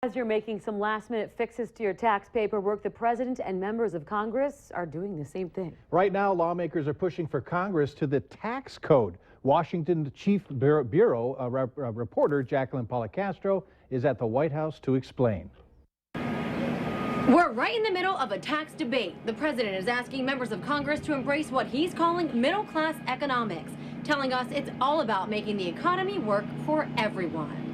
As you're making some last-minute fixes to your tax paperwork, the president and members of Congress are doing the same thing. Right now, lawmakers are pushing for Congress to the tax code. Washington Chief Bureau reporter Jacqueline Policastro is at the White House to explain. We're right in the middle of a tax debate. The president is asking members of Congress to embrace what he's calling middle-class economics, telling us it's all about making the economy work for everyone.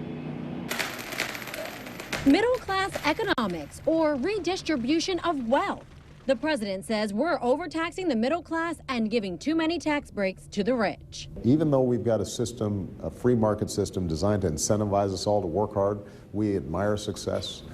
Middle-class economics, or redistribution of wealth. The president says we're overtaxing the middle class and giving too many tax breaks to the rich. Even though we've got a system, a free market system designed to incentivize us all to work hard, we admire success.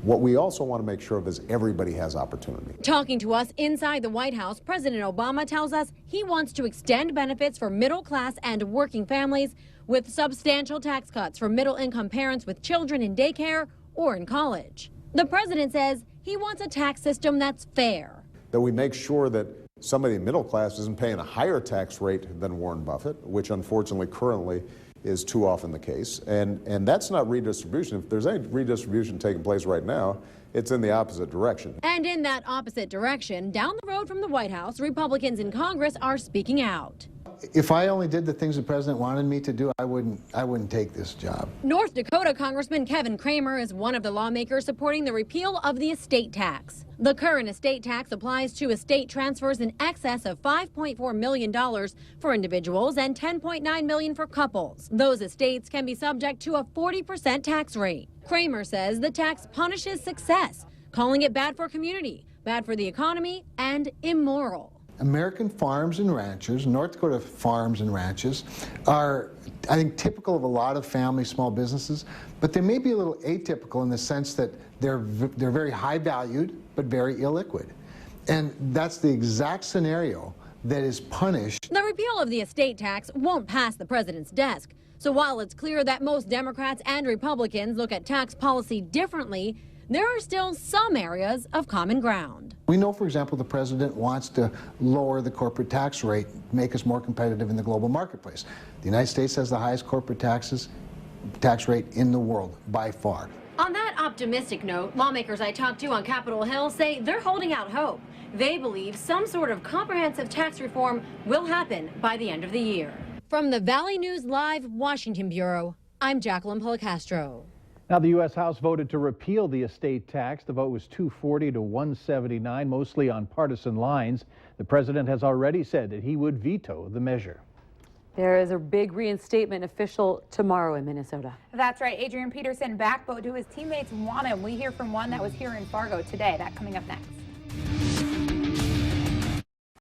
What we also want to make sure of is everybody has opportunity. Talking to us inside the White House, President Obama tells us he wants to extend benefits for middle class and working families with substantial tax cuts for middle-income parents with children in daycare or in college. The president says he wants a tax system that's fair. That we make sure that somebody in middle class isn't paying a higher tax rate than Warren Buffett, which unfortunately currently is too often the case. And that's not redistribution. If there's any redistribution taking place right now, it's in the opposite direction. And in that opposite direction, down the road from the White House, Republicans in Congress are speaking out. If I only did the things the president wanted me to do, I wouldn't take this job. North Dakota Congressman Kevin Cramer is one of the lawmakers supporting the repeal of the estate tax. The current estate tax applies to estate transfers in excess of $5.4 million for individuals and $10.9 million for couples. Those estates can be subject to a 40% tax rate. Cramer says the tax punishes success, calling it bad for community, bad for the economy, and immoral. American farms and ranchers, North Dakota farms and ranches, are, I think, typical of a lot of family small businesses, but they may be a little atypical in the sense that they're very high valued, but very illiquid. And that's the exact scenario that is punished. The repeal of the estate tax won't pass the president's desk. So while it's clear that most Democrats and Republicans look at tax policy differently, there are still some areas of common ground. We know, for example, the president wants to lower the corporate tax rate, make us more competitive in the global marketplace. The United States has the highest corporate tax rate in the world, by far. On that optimistic note, lawmakers I talked to on Capitol Hill say they're holding out hope. They believe some sort of comprehensive tax reform will happen by the end of the year. From the Valley News Live Washington Bureau, I'm Jacqueline Policastro. Now, the U.S. House voted to repeal the estate tax. The vote was 240 to 179, mostly on partisan lines. The president has already said that he would veto the measure. There is a big reinstatement official tomorrow in Minnesota. That's right. Adrian Peterson backbone to his teammates want him. We hear from one that was here in Fargo today. That coming up next.